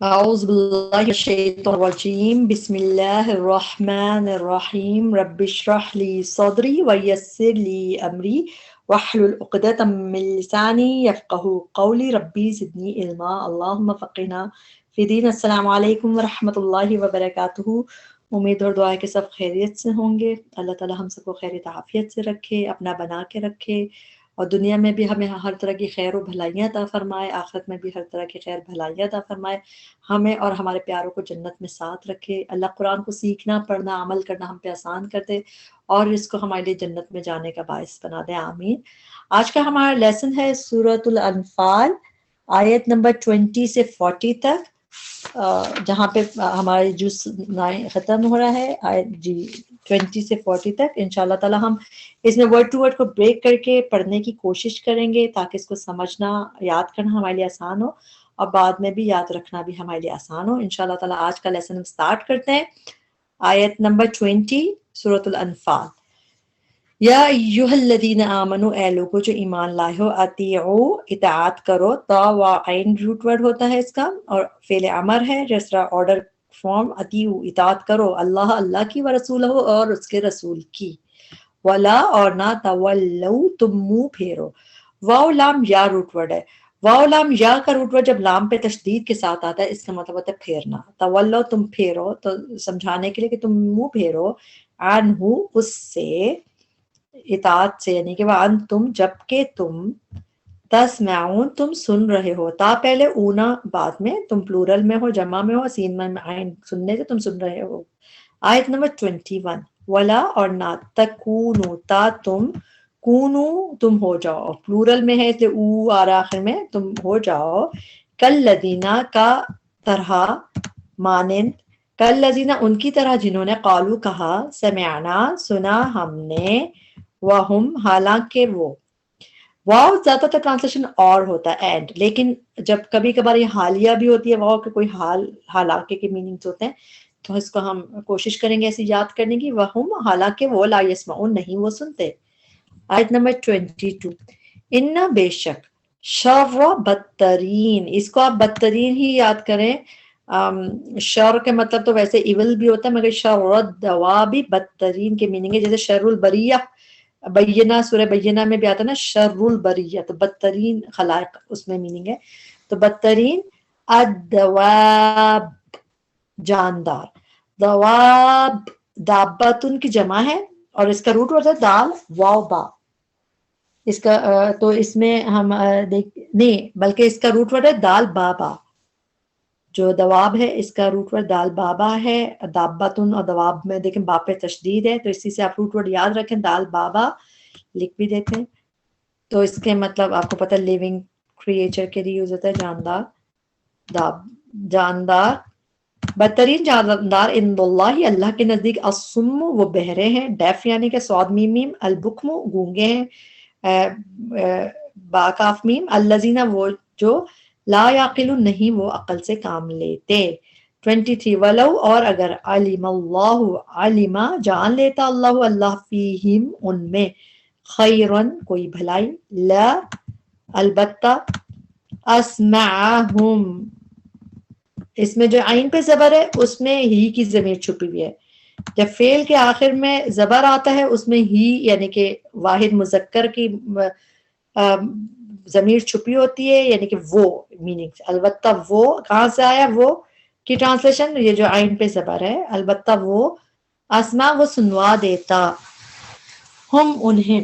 أعوذ بالله من الشيطان الرجيم بسم الله الرحمن الرحيم رب اشرح لي صدري ويسر لي أمري واحلل عقدة من لساني يفقهوا قولي ربي زدني علما اللهم فقنا في دين السلام علیکم ورحمۃ اللہ وبرکاتہ۔ امید اور دعا ہے کہ سب خیریت سے ہوں گے۔ اللہ تعالی ہم سب کو خیریت عافیت سے رکھے، اپنا بنا کے رکھے، اور دنیا میں بھی ہمیں ہر طرح کی خیر و بھلائیاں عطا فرمائے، آخرت میں بھی ہر طرح کی خیر بھلائیاں عطا فرمائے، ہمیں اور ہمارے پیاروں کو جنت میں ساتھ رکھے۔ اللہ قرآن کو سیکھنا، پڑھنا، عمل کرنا ہم پہ آسان کر دے اور اس کو ہمارے لیے جنت میں جانے کا باعث بنا دے، آمین۔ آج کا ہمارا لیسن ہے سورۃ الانفال، آیت نمبر 20 سے 40 تک، جہاں پہ ہمارے جز 9 ختم ہو رہا ہے، آیت 20 سے 40 تک۔ انشاءاللہ تعالی ہم اس میں ورڈ ٹو ورڈ کو بریک کر کے پڑھنے کی کوشش کریں گے تاکہ اس کو سمجھنا، یاد کرنا ہمارے لیے آسان ہو، اور بعد میں بھی یاد رکھنا بھی ہمارے لیے آسان ہو۔ انشاءاللہ تعالی آج کا لیسن ہم سٹارٹ کرتے ہیں۔ آیت نمبر 20 سورۃ الانفال۔ یا ایھا الذین آمنو، اے لوگو جو ایمان لائے ہو، اطیعوا، اطاعت کرو، طاوعین روٹ ورڈ ہوتا ہے اس کا، اور فعل امر ہے جس طرح آرڈر فارم، اطیعوا اطاعت کرو، اللہ کی، و رسولہ اور اس کے رسول کی، ولا اور نہ تولو تم منہ پھیرو۔ واو لام یا روٹ ورڈ ہے۔ واو لام یا کا روٹ ورڈ جب لام پہ تشدید کے ساتھ آتا ہے اس کا مطلب ہوتا ہے پھیرنا۔ تولو تم پھیرو، تو سمجھانے کے لیے کہ تم منہ پھیرو، عنہ اس سے، اطاعت سے، یعنی کہ وانتم جبکہ تم، تسمعون تم سن رہے ہو، تا پہلے، اونا بعد میں، تم پلورل میں ہو، جمع میں ہو، سین میں عین سننے سے تم سن رہے ہو۔ آیت نمبر 21۔ ولا اور نہ، تکونو تا تم، کونو تم ہو جاؤ، پلورل میں ہے اس لیے او آ رہا آخر میں، تم ہو جاؤ، کالذین کا طرح، مانند، کالذین ان کی طرح جنہوں نے، قالو کہا، سمعنا سنا ہم نے، وہم حالانکہ وہ، واو زیادہ تر ٹرانسلیشن اور ہوتا ہے اینڈ، لیکن جب کبھی کبھار یہ حالیہ بھی ہوتی ہے، واو کے کوئی حال، حالانکہ کے میننگز ہوتے ہیں، تو اس کو ہم کوشش کریں گے ایسی یاد کرنے کی۔ وہم حالانکہ وہ، لا یسمعون نہیں وہ سنتے۔ آیت نمبر 22۔ ان بے شک، شر بدترین، اس کو آپ بدترین ہی یاد کریں۔ شر کے مطلب تو ویسے ایول بھی ہوتا ہے، مگر شر الدواب بدترین کے میننگ ہے، جیسے شر البریہ، بینہ، سورہ بینہ میں بھی آتا ہے نا، شر البریہ، تو بدترین خلائق اس میں میننگ ہے، تو بدترین، الدواب جاندار، دواب دابتن کی جمع ہے، اور اس کا روٹ ہوتا ہے دال واو با، اس کا تو اس میں ہم نہیں بلکہ اس کا روٹ ورڈ ہے دال بابا، جو دواب ہے اس کا روٹ ورڈ دال بابا ہے، دابتن اور دواب میں دیکھیں با پہ تشدید ہے، تو اسی سے آپ روٹ ورڈ یاد رکھیں، دال بابا لکھ بھی دیتے ہیں، تو اس کے مطلب آپ کو پتہ لیونگ کریچر کے لیے یوز ہوتا ہے، جاندار، جاندار، بدترین جاندار، عند اللہ اللہ کے نزدیک، الصم وہ بہرے ہیں، ڈیف یعنی کہ صاد میم میم، البکم گونگے ہیں، با کاف میم، الذین وہ جو، لا یعقلون نہیں وہ عقل سے کام لیتے۔ 23۔ ولو اور اگر، علم اللہ علما جان لیتا اللہ اللہ، فیہم ان میں، خیرن کوئی بھلائی، لا البتہ، اسمعہم، اس میں جو عین پہ زبر ہے اس میں ہی کی ضمیر چھپی ہوئی ہے، جب فعل کے آخر میں زبر آتا ہے اس میں ہی یعنی کہ واحد مذکر کی ضمیر چھپی ہوتی ہے، یعنی کہ وہ میننگ، البتہ وہ کہاں سے آیا، وہ کی ٹرانسلیشن، یہ جو عین پہ زبر ہے، البتہ وہ، اسما وہ سنوا دیتا، ہم انہیں،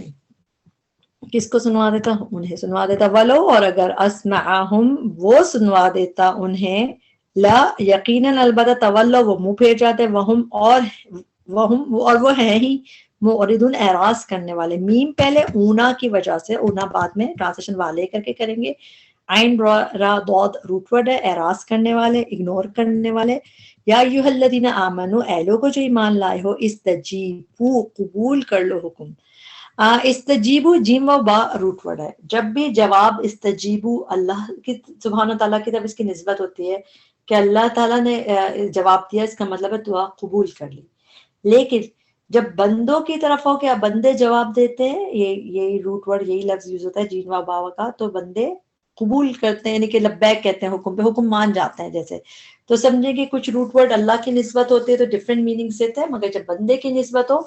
کس کو سنوا دیتا، انہیں سنوا دیتا، ولو اور اگر، اسمعہم وہ سنوا دیتا انہیں، لا یقیناً البتہ، تولو وہ منہ پھیر جاتے، وہم اور وہ ہیں ہی، معرضون اعراض کرنے والے، میم پہلے اونا کی وجہ سے، اونا بعد میں ٹرانسلیشن والے کر کے کریں گے، عین را ضاد روٹ ورڈ ہے، اعراض کرنے والے، اگنور کرنے والے۔ یا ایھا الذین آمنو، اے لوگو جو ایمان لائے ہو، استجیبو قبول کر لو حکم، استجیبو جیم و با روٹ ورڈ ہے، جب بھی جواب استجیبو اللہ کی سبحانہ تعالیٰ کی طرف اس کی نسبت ہوتی ہے کہ اللہ تعالیٰ نے جواب دیا، اس کا مطلب ہے دعا قبول کر لی، لیکن جب بندوں کی طرف ہو کہ بندے جواب دیتے ہیں، یہی روٹ ورڈ، یہی لفظ یوز ہوتا ہے جین و باوا کا، تو بندے قبول کرتے ہیں، یعنی کہ لبیک کہتے ہیں حکم پہ، حکم مان جاتے ہیں جیسے. تو سمجھیں کہ کچھ روٹ ورڈ اللہ کی نسبت ہوتے ہیں تو ڈفرینٹ میننگس دیتے ہیں، مگر جب بندے کی نسبت ہو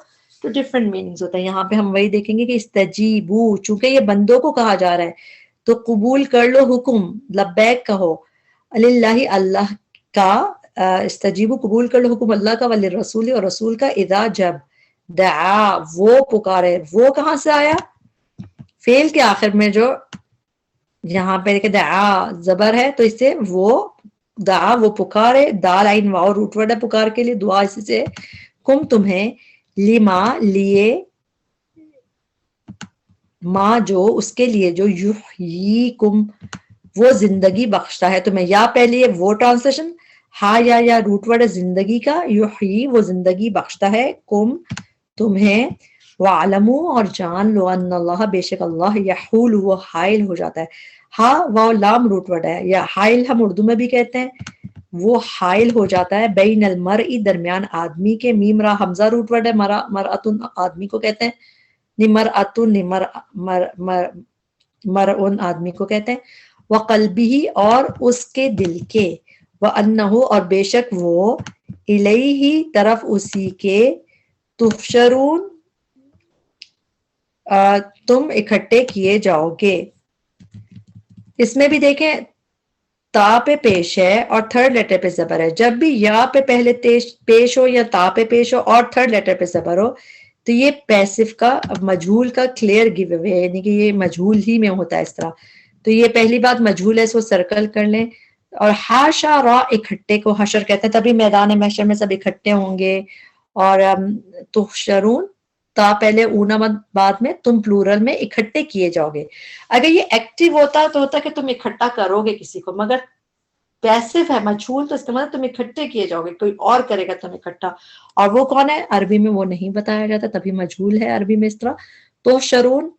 تو ڈفرینٹ میننگس ہوتے ہیں. یہاں پہ ہم وہی دیکھیں گے کہ استجیبو، چونکہ یہ بندوں کو کہا جا رہا ہے تو قبول کر لو حکم، لبیک کہو، اللہ اللہ کا، استجیبو قبول کر لو حکم اللہ کا، وللرسول اور رسول کا، اذا جب، دعا وہ پکارے، وہ کہاں سے آیا؟ فعل کے آخر میں جو یہاں پہ کہ دعا زبر ہے تو اس سے وہ دعا وہ پکارے، دال عین واو روٹ ورڈ ہے پکار کے لیے، دعا اس سے، کم تمہیں، لما لیے، ماں جو اس کے لیے، جو یحییکم وہ زندگی بخشتا ہے تمہیں. یا پہلے وہ ٹرانسلیشن، ہا یا روٹ ورڈ ہے زندگی کا، یحیی وہ زندگی بخشتا ہے، کم تمہیں، وَعْلَمُوا اور جان لو، ان اللہ بے شک اللہ، یحول وہ حائل ہو جاتا ہے. ہا واو لام روٹ ورڈ ہے، یا حائل ہم اردو میں بھی کہتے ہیں، وہ حائل ہو جاتا ہے، بین المرئی درمیان آدمی کے، میم را حمزہ روٹ ورڈ ہے، مرأتن آدمی کو کہتے ہیں، نمرأتن مرءن آدمی کو کہتے ہیں، وقلبہ اور اس کے دل کے، وانہ اور بے شک وہ، الیہ طرف اسی کے، تحشرون تم اکٹھے کیے جاؤ گے. اس میں بھی دیکھیں تا پہ پیش ہے اور تھرڈ لیٹر پہ زبر ہے. جب بھی یا پہ پہلے پیش ہو یا تا پہ پیش ہو اور تھرڈ لیٹر پہ زبر ہو تو یہ پیسف کا، مجہول کا کلیئر گیو اوے، یعنی کہ یہ مجہول ہی میں ہوتا ہے اس طرح. تو یہ پہلی بات مجہول ہے، اس کو سرکل کر لیں. اور حاشا را اکٹھے کو حشر کہتے ہیں، تبھی میدان محشر میں سب اکٹھے ہوں گے. اور تحشرون تا پہلے اونا بعد میں، تم پلورل میں اکٹھے کیے جاؤ گے. اگر یہ ایکٹیو ہوتا تو ہوتا کہ تم اکٹھا کرو گے کسی کو، مگر پیسو ہے مجھول تو اس کا مطلب تم اکٹھے کیے جاؤ گے، کوئی اور کرے گا تم اکٹھا. اور وہ کون ہے عربی میں وہ نہیں بتایا جاتا، تبھی مجھول ہے عربی میں اس طرح. تو شرون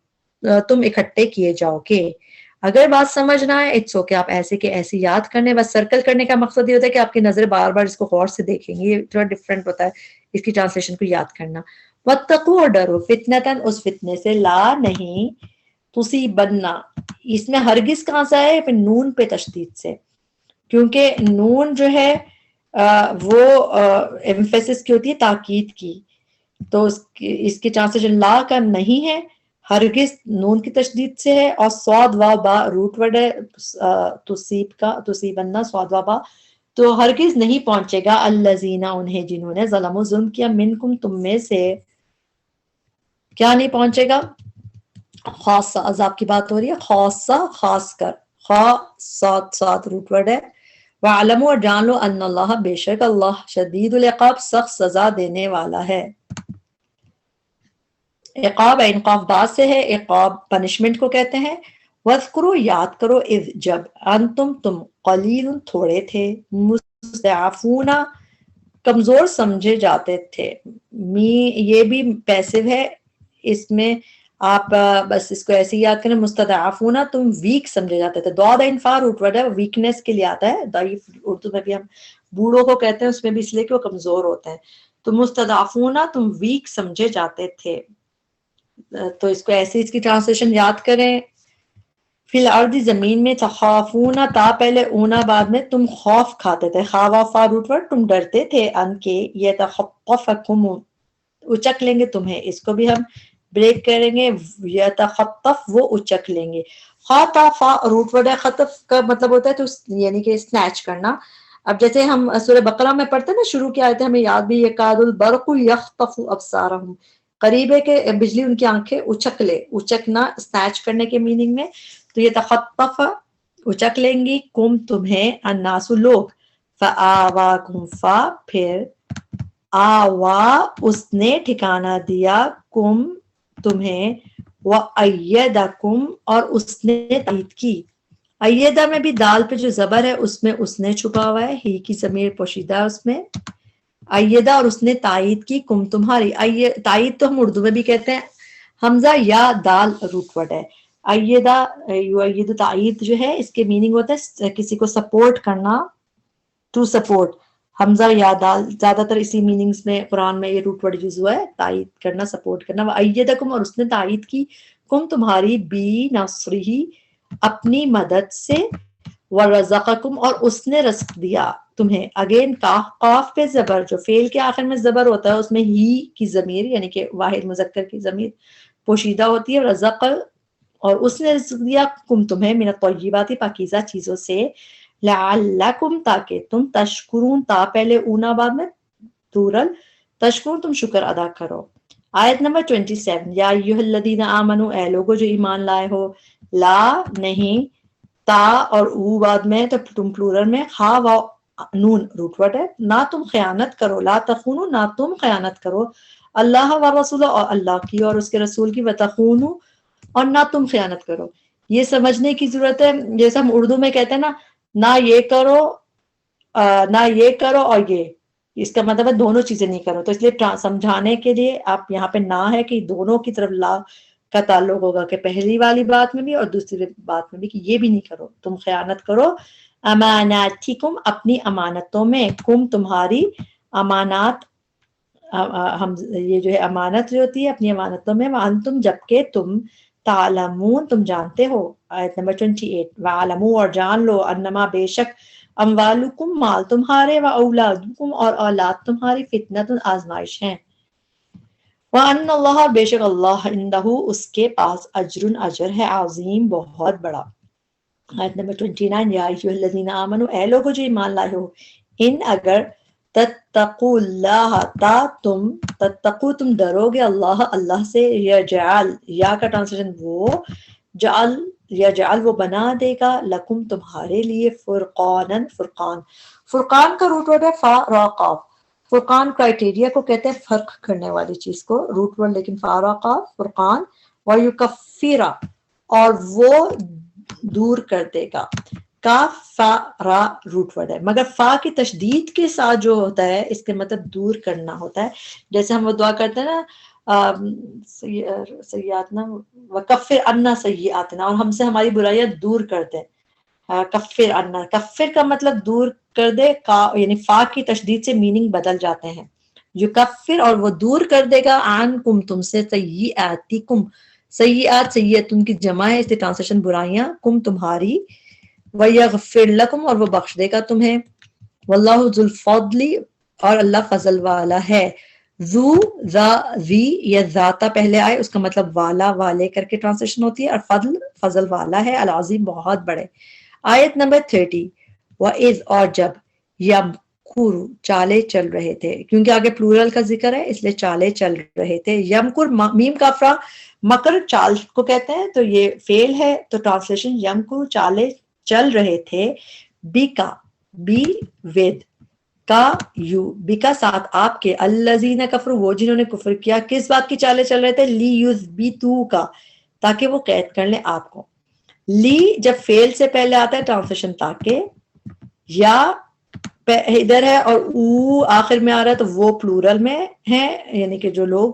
تم اکٹھے کیے جاؤ گے. اگر بات سمجھ نہ آئے اٹس اوکے، آپ ایسے کے ایسے یاد کرنے، بس سرکل کرنے کا مقصد یہ ہوتا ہے کہ آپ کی نظر بار بار اس کو غور سے دیکھیں گے، یہ تھوڑا ڈفرینٹ ہوتا ہے اس کی ٹرانسلیشن کو یاد کرنا. واتقوا اور ڈرو، فتنتاً اس فتنے سے، لا نہیں، تصیبنہ اس میں ہرگز کہاں سے آئے؟ پھر نون پہ تشدید سے، کیونکہ نون جو ہے وہ ایمفیسس کی ہوتی ہے، تاکید کی، تو اس کی ٹرانسلیشن لا کا نہیں ہے، ہرگز نون کی تشدید سے ہے. اور صاد و با روٹ ورڈ ہے تصیب کا، تصیبنہ صاد و با، تو ہرگز نہیں پہنچے گا الذین انہیں جنہوں نے ظلموا ظلم کیا، منکم تم میں سے، کیا نہیں پہنچے گا؟ خاصہ عذاب کی بات ہو رہی ہے، خاصہ خاص کر، سات روٹ ورڈ ہے. وَعْلَمُوا اور جان لو ان اللہ بے شک اللہ شدید العقاب سخت سزا دینے والا ہے. عقاب انقاف بات سے ہے، عقاب پنشمنٹ کو کہتے ہیں. وَاذْكُرُوا یاد کرو، اذ جب، انتم تم، قلیل تھوڑے تھے، مستضعفون کمزور سمجھے جاتے تھے. یہ بھی پیسو ہے، اس میں آپ بس اس کو ایسے ہی یاد کریں، مستضعفون تم ویک سمجھے جاتے تھے. دعا دا انفار روٹ ورڈ ہے، ویکنیس کے لیے آتا ہے، ضعیف اردو میں بھی ہم بوڑھوں کو کہتے ہیں، اس میں بھی اس لیے کہ وہ کمزور ہوتے ہیں. تو مستضعفون تم ویک سمجھے جاتے تھے، تو اس کو ایسے اس کی ٹرانسلیشن یاد کریں. فی الارض زمین میں، تخافون تا پہلے اونا بعد میں، تم خوف کھاتے تھے، خافا روٹ ورڈ تم ڈرتے تھے، ان کے یتخطفکم اچک لیں گے تمہیں، اس کو بھی ہم بریک کریں گے، یتخطف وہ اچک لیں گے. خطفا روٹ ورڈ ہے، خطف کا مطلب ہوتا ہے تو یعنی کہ سنیچ کرنا. اب جیسے ہم سورہ بقرہ میں پڑھتے ہیں نا، شروع کی آیتیں ہمیں یاد بھی، یکاد البرق یخطف ابصارہم، قریب ہے کہ بجلی ان کی آنکھیں اچک لے، اچکنا سنیچ کرنے کے میننگ میں. تو یہ تخطف اچک لیں گی، کم تمہیں، الناس لوگ، فآواکم فا پھر، آوا اس نے ٹھکانہ دیا، کم تمہیں، وَأَيَّدَكُمْ اور اس نے تائید کی. ایدہ میں بھی دال پہ جو زبر ہے اس میں اس نے چھپا ہوا ہے، ہی کی ضمیر پوشیدہ ہے اس میں. ایدہ اور اس نے تائید کی، کم تمہاری. تائید تو ہم اردو میں بھی کہتے ہیں، حمزہ یا دال روٹ ورڈ ہے. ایدہ یؤید تائید جو ہے اس کے میننگ ہوتا ہے کسی کو سپورٹ کرنا، ٹو سپورٹ. حمزہ یا دال زیادہ تر اسی میننگز میں قرآن میں یہ روٹ ورڈ یوز ہوا ہے، تائید کرنا، سپورٹ کرنا. وَأَيَّدَكُمْ اور اس نے تائید کی، کم تمہاری، بی نصرہ اپنی مدد سے، ورزقکم اور اس نے رزق دیا تمہیں. اگین قاف پہ زبر، جو فعل کے آخر میں زبر ہوتا ہے اس میں ہی کی ضمیر یعنی کہ واحد مذکر کی ضمیر پوشیدہ ہوتی ہے. رزق اور اس نے رزق دیا کم تمہیں من الطیبات پاکیزہ چیزوں سے، لعلکم تاکہ تم تشکرون، تا پہلے اونا بعد میں پلورل، تشکرون تم شکر ادا کرو. آیت نمبر 27 یا ایھا الذین آمنو اے لوگو جو ایمان لائے ہو، لا نہیں، تا اور او بعد میں تو تم پلورل میں، خا و نون روٹ ورڈ ہے، نہ تم خیانت کرو، لا تخونو نہ تم خیانت کرو، اللہ و رسول اور اللہ کی اور اس کے رسول کی، وتخونو اور نہ تم خیانت کرو. یہ سمجھنے کی ضرورت ہے، جیسے ہم اردو میں کہتے ہیں نا، نہ یہ کرو نہ یہ کرو اور یہ، اس کا مطلب ہے دونوں چیزیں نہیں کرو. تو اس لیے سمجھانے کے لیے آپ یہاں پہ نہ ہے کہ دونوں کی طرف لا کا تعلق ہوگا، کہ پہلی والی بات میں بھی اور دوسری بات میں بھی، کہ یہ بھی نہیں کرو تم خیانت کرو. اماناتکم اپنی امانتوں میں، کم تمہاری امانات، ہم یہ جو ہے امانت جو ہوتی ہے اپنی امانتوں میں، وانتم جبکہ تم تعلمون تم جانتے ہو. آیت نمبر 28 وعلموا اور جان لو، انما بے شک، اموالکم مال تمہارے، و اولادکم اور اولاد تمہاری، فتنۃ آزمائش ہیں، وان اللہ بے شک اللہ عندہ اس کے پاس اجر اجر ہے، عظیم بہت بڑا. آیت نمبر 29 یا ایھا الذین آمنو اے لوگو جو ایمان لائے ہو، ان اگر تتقوا اللہ تا تم تتقو تم ڈرو گے اللہ اللہ سے، یجعل یا کا ٹرانسلیشن وہ، جعل یجعل وہ بنا دے گا، لکم تمہارے لیے، فرقانن فرقان. فرقان کا روٹ ورڈ ہے فا را قاف. فرقان کرائٹیریا کو کہتے ہیں فرق کرنے والی چیز کو، روٹ ورڈ لیکن فا را قاف فرقان. ویکفرا اور وہ دور کر دے گا، کاف فا را روٹ ورڈ ہے، مگر فا کی تشدید کے ساتھ جو ہوتا ہے اس کے مطلب دور کرنا ہوتا ہے. جیسے ہم وہ دعا کرتے ہیں نا سیئاتنا وکفر عنا سیئاتنا، اور ہم سے ہماری برائیاں دور کر دے. کفر عنا، کفر کا مطلب دور کر دے، یعنی فا کی تشدید سے میننگ بدل جاتے ہیں. یکفر اور وہ دور کر دے گا، عنکم تم سے، سیئاتکم سیئات سیئتن کی جمع ہے، اس کی ٹرانسلیشن برائیاں، کم تمہاری، ویغفر لکم اور وہ بخش دے گا تمہیں، واللہ ذو الفضل اور اللہ فضل والا ہے. ذو ذا ذی یا ذاتا پہلے آئے اس کا مطلب والا والے کر کے ٹرانسلیشن ہوتی ہے، اور فضل فضل والا ہے، العظیم بہت بڑے. آیت نمبر 30 وَإِذْ اور جب، یمکر چالے چل رہے تھے، کیونکہ آگے پلورل کا ذکر ہے اس لیے چالے چل رہے تھے. یمکر میم کافرہ مکر چال کو کہتے ہیں، تو یہ فعل ہے تو ٹرانسلیشن یمکر چالے چل رہے تھے، بی کا بی ود کا یو بی کا ساتھ آپ کے، الذین کفروا وہ جنہوں نے کفر کیا. کس بات کی چالے چل رہے تھے؟ لی یثبتو کا، تاکہ وہ قید کر لیں آپ کو. لی جب فعل سے پہلے آتا ہے ٹرانسلیشن تاکہ، یا ادھر ہے اور او آخر میں آ رہا ہے تو وہ پلورل میں ہے، یعنی کہ جو لوگ.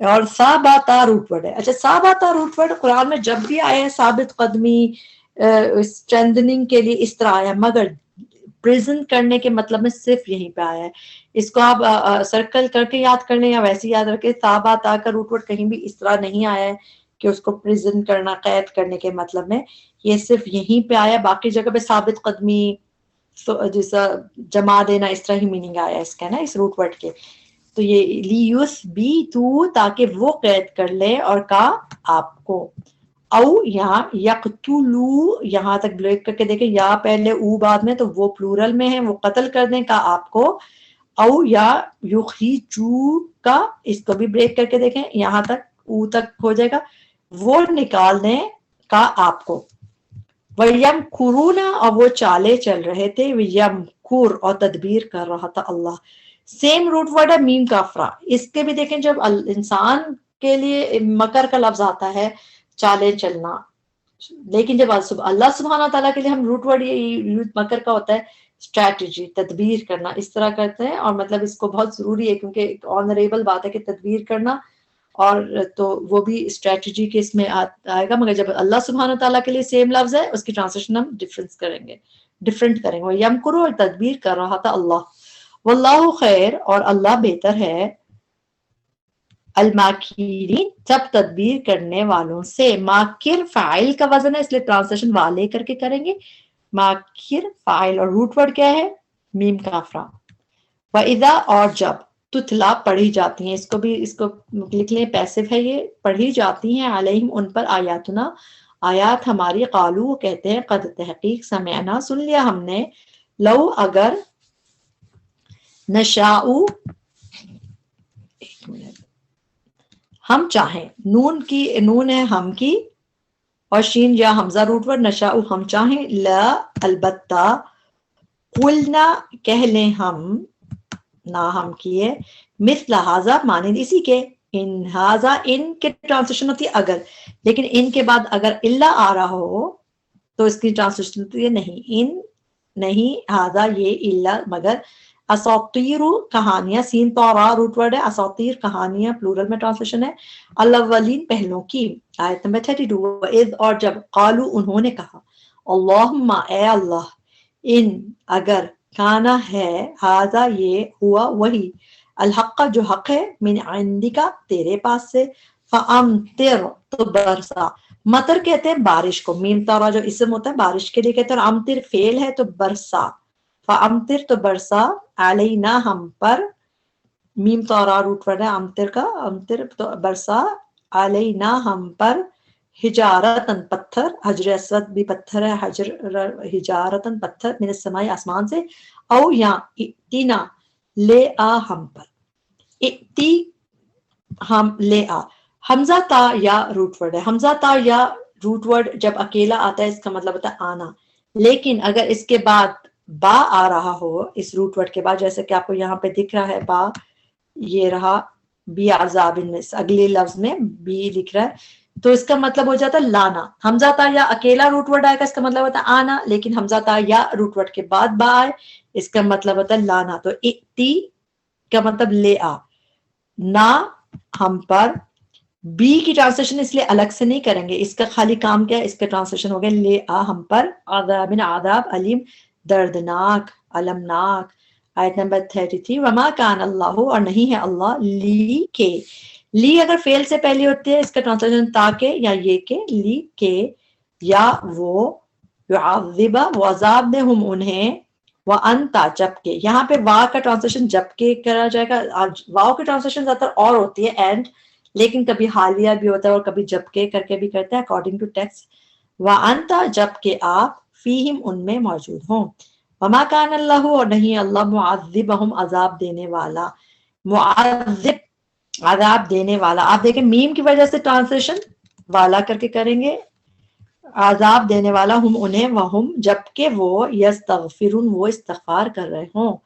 اور سا با تا روٹ ورڈ ہے. اچھا سا با تا روٹ ورڈ قرآن میں جب بھی آیا ہے ثابت قدمی اسٹرینتھننگ کے لیے اس طرح آیا ہے، مگر پریزنٹ کرنے کے مطلب میں صرف یہیں پہ آیا ہے. اس کو آپ سرکل کر کے یاد کر لیں یا ویسے یاد رکھیں، سا با تا کا روٹ ورڈ کہیں بھی اس طرح نہیں آیا ہے کہ اس کو پریزنٹ کرنا، قید کرنے کے مطلب میں. یہ صرف یہیں پہ آیا، باقی جگہ پہ ثابت قدمی جیسا جما دینا اس طرح ہی میننگ آیا اس کا نا، اس روٹ ورڈ کے. تو یہ لیوس بی تو تاکہ وہ قید کر لے، اور کا آپ کو. او یہاں یقتلو یہاں تک بریک کر کے دیکھیں، یا پہلے او بعد میں تو وہ پلورل میں ہے، وہ قتل کر دیں کا آپ کو. او یا یخرجو کا، اس کو بھی بریک کر کے دیکھیں، یہاں تک او تک ہو جائے گا، وہ نکال دیں کا آپ کو. وَيَمْكُرُونَ اور وہ چالے چل رہے تھے، وَيَمْكُر اور تدبیر کر رہا تھا اللہ. سیم روٹ ورڈ ہے میم کافرہ. اس کے بھی دیکھیں جب انسان کے لیے مکر کا لفظ آتا ہے چالے چلنا، لیکن جب اللہ سبحانہ تعالیٰ کے لیے ہم روٹ ورڈ یہ مکر کا ہوتا ہے اسٹریٹجی، تدبیر کرنا، اس طرح کرتے ہیں. اور مطلب اس کو بہت ضروری ہے کیونکہ ایک آنریبل بات ہے کہ تدبیر کرنا، اور تو وہ بھی اسٹریٹجی کے اس میں آئے گا. مگر جب اللہ سبحانہ تعالیٰ کے لیے سیم لفظ ہے اس کی ٹرانسلیشن ہم ڈفرنٹ کریں گے. یمکرو اور تدبیر کر رہا تھا اللہ. واللہ خیر اور اللہ بہتر ہے، الماکرین جب تدبیر کرنے والوں سے. ماکر فاعل کا وزن ہے اس لیے ٹرانسلیشن والے کر کے کریں گے. ماکر فاعل اور روٹ ورڈ کیا ہے؟ میم کافرہ. وَإِذَا اور جب تتلا پڑھی جاتی ہیں، اس کو لکھ لیں پیسو ہے، یہ پڑھی جاتی ہیں علیہم ان پر آیاتنا آیات ہماری، قالو وہ کہتے ہیں قد تحقیق سمعنا سن لیا ہم نے، لو اگر نشاؤ ہم چاہیں، نون ہے ہم کی اور شین یا حمزہ روٹ ورڈ، نشاؤ ہم چاہیں، لا البتہ، قلنا کہہ لیں ہم، نہ ہم کیے، مثل ھذا مانند اسی کے، ان ھذا ان کے ٹرانسلیشن ہوتی ہے اگر، لیکن ان کے بعد اگر الا آ رہا ہو تو اس کی ٹرانسلیشن ہوتی ہے نہیں، ان نہیں، ھذا یہ، الا مگر، اساطیر کہانیاں، سین تو را روٹ ورڈ ہے، اساطیر کہانیاں پلورل میں ٹرانسلیشن ہے، الاولین پہلوں کی. آیت نمبر 32 وَإِذْ اور جب قالو انہوں نے کہا، اللہم اے اللہ، ان اگر، کانا ہے، ھذا یہ، ہوا وہی، الحق جو حق ہے، من عندک تیرے پاس سے، فامطر تو برسا. مطر کہتے ہیں بارش کو، میم تارا جو اسم ہوتا ہے بارش کے لیے کہتے ہیں، اور امطر فعل ہے تو برسا، فامطر تو برسا، علینا ہم پر، میم تارا روٹ ورڈ ہے امطر کا، امطر تو برسا، علینا ہم پر، حجارتن پتھر، حجر اسود بھی پتھر ہے، حجارتن پتھر، من السماء آسمان سے، او یا ائتنا لے آ ہم پر، ائتی ہم لے آ، حمزہ تا یا روٹ ورڈ ہے، حمزہ تا یا روٹ ورڈ جب اکیلا آتا ہے اس کا مطلب ہوتا ہے آنا، لیکن اگر اس کے بعد با آ رہا ہو اس روٹ ورڈ کے بعد، جیسے کہ آپ کو یہاں پہ دکھ رہا ہے با، یہ رہا بی عذاب النس، اگلے لفظ میں بی لکھ رہا ہے، تو اس کا مطلب ہو جاتا ہے لانا. حمزہ تا یا اکیلا روٹ ورڈ آئے گا اس کا مطلب ہوتا ہے آنا، لیکن حمزہ تا یا روٹ ورڈ کے بعد با آئے اس کا مطلب ہوتا ہے لانا. تو ائتی کا مطلب لے آ، نہ ہم پر، بی کی ٹرانسلیشن اس لیے الگ سے نہیں کریں گے، اس کا خالی کام کیا ہے، اس کا ٹرانسلیشن ہو گیا لے آ ہم پر، عذاب عذاب، علیم دردناک، المناک. آیت نمبر 33 وما کان اللہ اور نہیں ہے اللہ، لی کے، لی اگر فعل سے پہلے ہوتے ہیں اس کا ٹرانسلیشن تاکہ یا یہ کہ، لی کے یا وہ، یعذبہ وہ عذاب دے ہم انہیں، وانتا جبکہ، یہاں پہ وا کا ٹرانسلیشن جبکہ کرا جائے گا، واو کی ٹرانسلیشن زیادہ تر اور ہوتی ہے اینڈ، لیکن کبھی حالیہ بھی ہوتا ہے اور کبھی جبکہ کر کے بھی کرتا ہے اکارڈنگ ٹو ٹیکسٹ. وانتا جبکہ آپ، فیہم ان میں موجود ہوں. وما کان اللہ اور نہیں اللہ معذبہم عذاب دینے والا، معذب عذاب دینے والا. آپ دیکھیں میم کی وجہ سے ٹرانسلیشن والا کر کے کریں گے، عذاب دینے والا ہم انہیں، وہم جبکہ وہ، یستغفرون وہ استغفار کر رہے ہوں.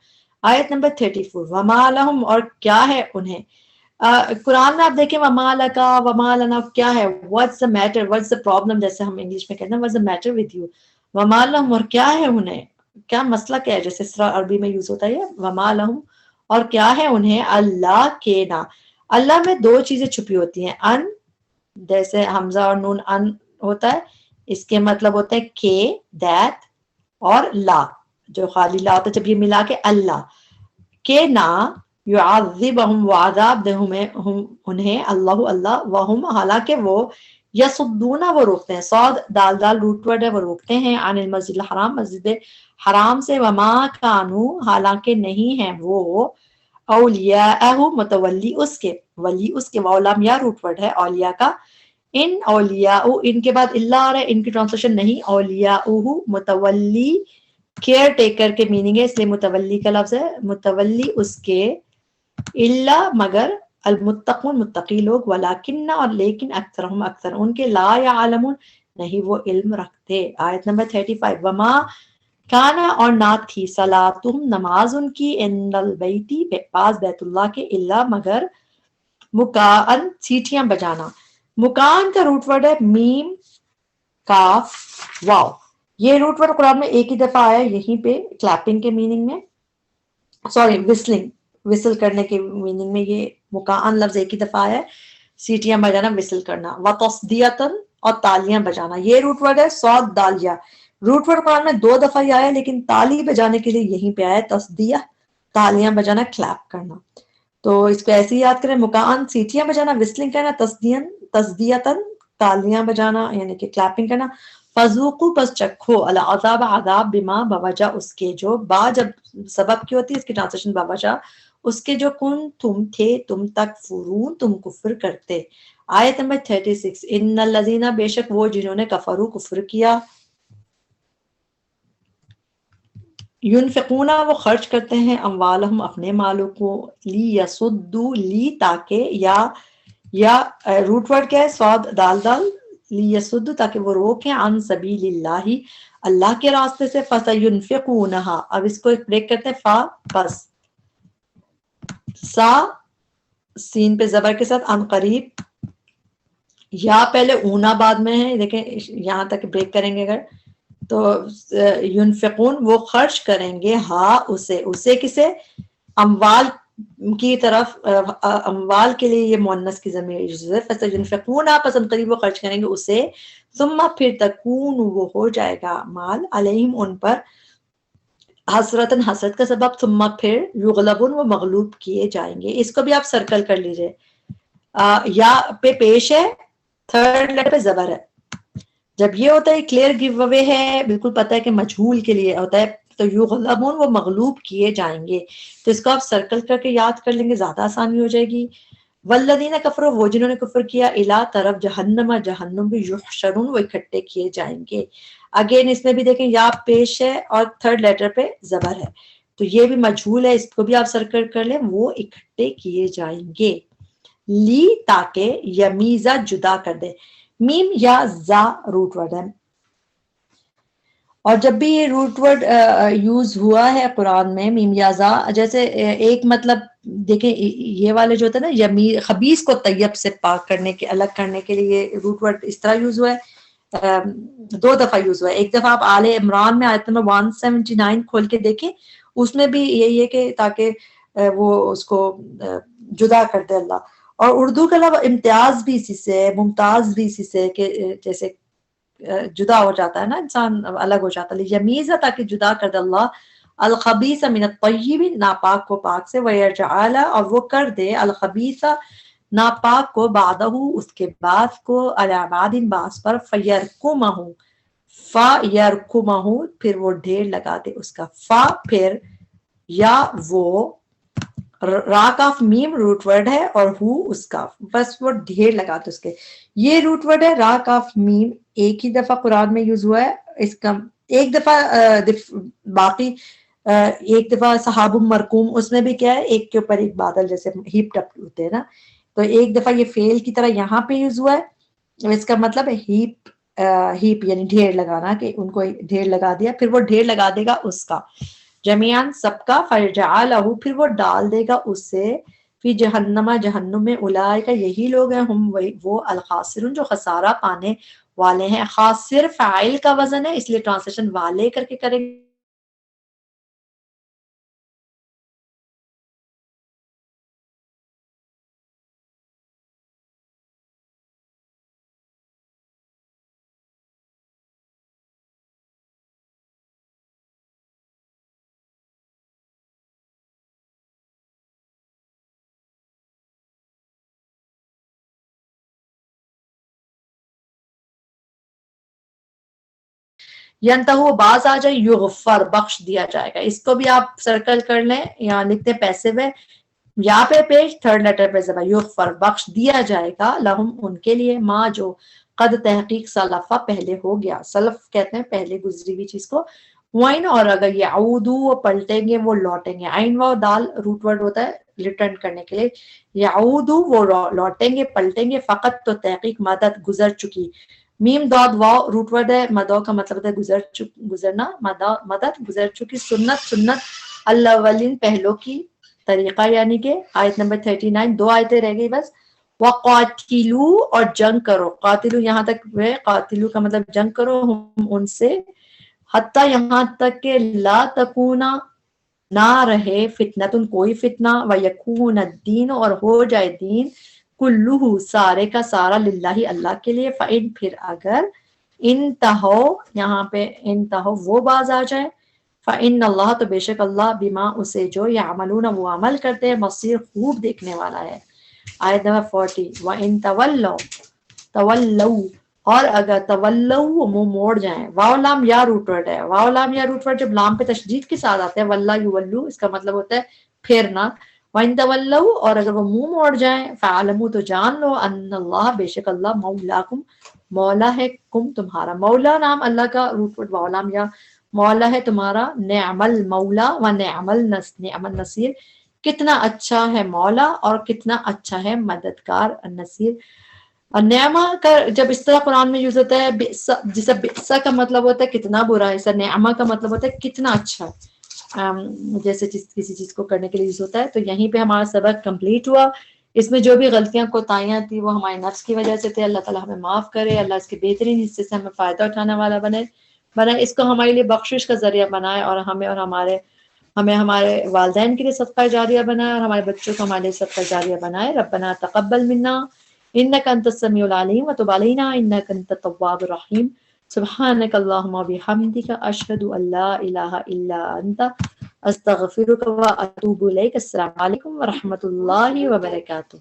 آیت نمبر 34 وما لہم اور کیا ہے انہیں. قرآن میں آپ دیکھیں وما لکا وما لنا کیا ہے، what's the matter, what's the problem، جیسے ہم انگلش میں کہتے ہیں what's the matter with you. وما لہم اور کیا ہے انہیں، کیا مسئلہ کیا ہے، جیسے اس طرح عربی میں یوز ہوتا ہے وما لہم اور کیا ہے انہیں، اللہ کے نا. اللہ میں دو چیزیں چھپی ہوتی ہیں، ان جیسے حمزہ اور نون ان ہوتا ہے اس کے مطلب ہوتا ہے کہ، دیٹ، اور لا جو خالی لا ہوتا ہے جب یہ ملا کے اللہ کے نا، یعذبہم وہ عذاب دے ہم انہیں، اللہ اللہ، وہم حالانکہ وہ، یصدون وہ روکتے ہیں، صاد دال دال روٹ ورڈ ہے وہ روکتے ہیں، عن المسجد الحرام مسجد حرام سے، وما کانو حالانکہ نہیں ہیں وہ، اولیاءہ متولی اس کے، ولی اس کے، واولام یا روٹ ورڈ ہے اولیاء کا، ان اولیاء ان کے بعد اللہ آ رہا ہے، ان کی ٹرانسلیشن نہیں، اولیاء متولی کیئر ٹیکر کے میننگ ہے اس لیے متولی کا لفظ ہے، متولی اس کے، اللہ مگر، المتقون متقی لوگ، ولیکن اور لیکن، اکثرہم اکثر ان کے، لا یعلمون نہیں وہ علم رکھتے. آیت نمبر 35 وما کانا اور نہ تھی، صلاتہم نماز ان کی، عند البیتی پاس بیت اللہ کے، اللہ مگر، مکان سیٹیاں بجانا. مکان کا روٹ ورڈ ہے میم کاف واو، یہ روٹ ورڈ قرآن میں ایک ہی دفعہ آیا یہیں پہ کلیپنگ کے میننگ میں، سوری وسلنگ، وسل کرنے کے میننگ میں یہ مکان لفظ ایک ہی دفعہ آیا ہے، سیٹیاں بجانا وسل کرنا. وتصدیتن اور تالیاں بجانا، یہ روٹ ورڈ ہے صاد دال یا، روٹ ورڈ قرآن میں دو دفعہ ہی آیا لیکن تالی بجانے کے لیے یہیں پہ آیا تصدیہ، تالیاں بجانا کلیپ کرنا. تو اس کو ایسے ہی یاد کریں، مکان سیٹیاں بجانا، وسلنگ کرنا، تصدیتاً تالیاں بجانا یعنی کہ کلیپنگ کرنا، فذوقوا پس چکھو العذاب عذاب بما بوجہ اس کے جو، با جب سبب کی ہوتی ہے اس کی ٹرانسلیشن بوجہ اس کے جو، کن تم تھے تم تکفرون تم کفر کرتے۔ آیت نمبر 36، ان الذین بے شک وہ جنہوں نے کفروا کفر کیا، ینفقون وہ خرچ کرتے ہیں، اموالہم اپنے مالوں کو، لی یسدو لی تاکہ، یا روٹ ورڈ کیا ہے، صاد دال دال، لی یسدو تاکہ وہ روکیں، عن سبیل اللہ اللہ کے راستے سے، فسینفقونہا اب اس کو ایک بریک کرتے ہیں، فا پس، سا سین پہ زبر کے ساتھ، ان قریب، یا پہلے اونا بعد میں ہے، دیکھیں یہاں تک بریک کریں گے اگر تو ینفقون وہ خرچ کریں گے، ہاں اسے کسے، اموال کی طرف، اموال کے لیے یہ مؤنث کی ضمیر، فسینفقون پسند قریب وہ خرچ کریں گے اسے، ثم پھر تکون وہ ہو جائے گا مال، علیہم ان پر، حسرتن حسرت کا سبب، ثم پھر یغلبون وہ مغلوب کیے جائیں گے۔ اس کو بھی آپ سرکل کر لیجئے، یا پہ پیش ہے، تھرڈ لیٹر پہ زبر ہے، جب یہ ہوتا ہے کلیئر گیو اوے ہے، بالکل پتہ ہے کہ مجہول کے لیے ہوتا ہے، تو یغلبون وہ مغلوب کیے جائیں گے، تو اس کو آپ سرکل کر کے یاد کر لیں گے، زیادہ آسانی ہو جائے گی۔ والذین کفروا وہ جنہوں نے کفر کیا، الی طرف جہنم جہنم بھی، یحشرون وہ اکٹھے کیے جائیں گے۔ اگین اس میں بھی دیکھیں یا پیش ہے اور تھرڈ لیٹر پہ زبر ہے، تو یہ بھی مجہول ہے، اس کو بھی آپ سرکل کر لیں، وہ اکٹھے کیے جائیں گے، لی تاکہ، یمیزہ جدا کر دے، میم یا زا روٹ ورڈ ہے، اور جب بھی یہ روٹ ورڈ یوز ہوا ہے قرآن میں، میم یا زا، جیسے ایک مطلب دیکھیں یہ والے جو ہوتے ہیں نا، خبیث کو طیب سے پاک کرنے کے، الگ کرنے کے لیے روٹ ورڈ اس طرح یوز ہوا ہے، دو دفعہ یوز ہوا ہے، ایک دفعہ آپ آل عمران میں آیت نمبر 179 کھول کے دیکھیں، اس میں بھی یہی ہے کہ تاکہ وہ اس کو جدا کر دے اللہ، اور اردو کے علاوہ امتیاز بھی اسی سے، ممتاز بھی اسی سے، کہ جیسے جدا ہو جاتا ہے نا انسان، الگ ہو جاتا ہے، یمیزہ تاکہ جدا کر دے اللہ، الخبیث من الطیب ناپاک کو پاک سے، ویجعل اور وہ کر دے، الخبیث ناپاک کو، بعدہ اس کے بعد کو، علی بعد بعض پر، فیرکمہ پھر وہ ڈھیر لگا دے اس کا، فا پھر، یا وہ، را کاف میم روٹ ورڈ ہے اور ہو اس کا، بس وہ ڈھیر لگا دے اس کے، یہ روٹ ورڈ ہے را کاف میم، ایک ہی دفعہ قرآن میں یوز ہوا ہے، اس کا ایک دفعہ باقی ایک دفعہ صحاب مرکوم، اس میں بھی کیا ہے ایک کے اوپر ایک بادل جیسے ہیپ ٹپ ہوتے ہیں نا، تو ایک دفعہ یہ فیل کی طرح یہاں پہ یوز ہوا ہے، اس کا مطلب ہے ہیپ یعنی ڈھیر لگانا، کہ ان کو ڈھیر لگا دیا، پھر وہ ڈھیر لگا دے گا اس کا، جمیعاً سب کا، فَيَجْعَلَهُ پھر وہ ڈال دے گا اسے، فی جہنم جہنم میں، اولئک یہی لوگ ہیں، ہم وہ الخاسرون جو خسارہ پانے والے ہیں، خاسر فاعل کا وزن ہے اس لیے ٹرانسلیشن والے کر کے کریں گے، ینتہو باز آ جائے، یغفر بخش دیا جائے گا، اس کو بھی آپ سرکل کر لیں، یہاں لکھتے پیسے میں، یا پہ پیش تھرڈ لیٹر پہ زبر، یغفر بخش دیا جائے گا، لہم ان کے لیے، ما جو، قد تحقیق سلفا پہلے ہو گیا، سلف کہتے ہیں پہلے گزری ہوئی چیز کو، وائن اور اگر یعودو وہ پلٹیں گے، وہ لوٹیں گے، عین و دال روٹ ورڈ ہوتا ہے ریٹرن کرنے کے لیے، یعودو وہ لوٹیں گے پلٹیں گے، فقط تو تحقیق مدد گزر چکی، میم داد واو روٹ ورڈ ہے، مدو کا مطلب ہوتا ہے گزرنا، مدد گزر چکی، سنت الاولین پہلو کی، طریقہ یعنی کہ، آیت نمبر 39 دو آیتیں رہ گئی بس، وقاتلو اور جنگ کرو، قاتلو یہاں تک ہے، قاتلو کا مطلب جنگ کرو، ہم ان سے، حتیٰ یہاں تک کہ لا تکونا نہ رہے، فتنتن کوئی فتنہ، ویکون الدین اور ہو جائے دین، کلہ سارے کا سارا، للہ اللہ کے لیے، فإن پھر اگر، انتہو یہاں پہ انتہو وہ باز آ جائے، فإن اللہ تو بے شک اللہ بما اسے جو یعملون وہ عمل کرتے ہیں بصیر خوب دیکھنے والا ہے۔ آیت نمبر 40 وَإِن تولوا اور اگر تولوا وہ منہ موڑ جائیں، واو لام یا روٹ ورڈ ہے، واو لام یا روٹ ورڈ جب لام پہ تشدید کے ساتھ آتے ہیں واللہ یولو اس کا مطلب ہوتا ہے پھیرنا، وَإِن تولوا اور اگر وہ منہ موڑ جائیں فَاعْلَمُوا تو جان لو ان اللہ بے شک اللہ مولاکم مولا ہے کم تمہارا، مولا نام اللہ کا روٹ ورڈ واو لام یا مولا ہے تمہارا، نعم المولا و نعم النصیر کتنا اچھا ہے مولا اور کتنا اچھا ہے مددگار النصیر۔ اور نعمہ کا جب اس طرح قرآن میں یوز ہوتا ہے جیسا بئسا کا مطلب ہوتا ہے کتنا برا ہے، ایسا نعمہ کا مطلب ہوتا ہے کتنا اچھا، جیسے کسی چیز کو کرنے کے لیے یوز ہوتا ہے۔ تو یہیں پہ ہمارا سبق کمپلیٹ ہوا، اس میں جو بھی غلطیاں کوتاہیاں تھی وہ ہمارے نفس کی وجہ سے تھے، اللہ تعالیٰ ہمیں معاف کرے، اللہ اس کے بہترین حصے سے ہمیں فائدہ اٹھانے والا بنائے، اس کو ہمارے لیے بخشش کا ذریعہ بنائے، اور ہمیں ہمارے والدین کے لیے صدقہ جاریہ بنائے، اور ہمارے بچوں کو ہمارے لیے صدقہ جاریہ بنائے۔ ربنا تقبل منا انک انت السمیع العلیم وتب علینا انک انت التواب الرحیم، سبحانک اللہم وبحمدک اشہد ان لا الہ الا انت استغفرک واتوب الیک۔ السلام علیکم ورحمۃ اللہ وبرکاتہ۔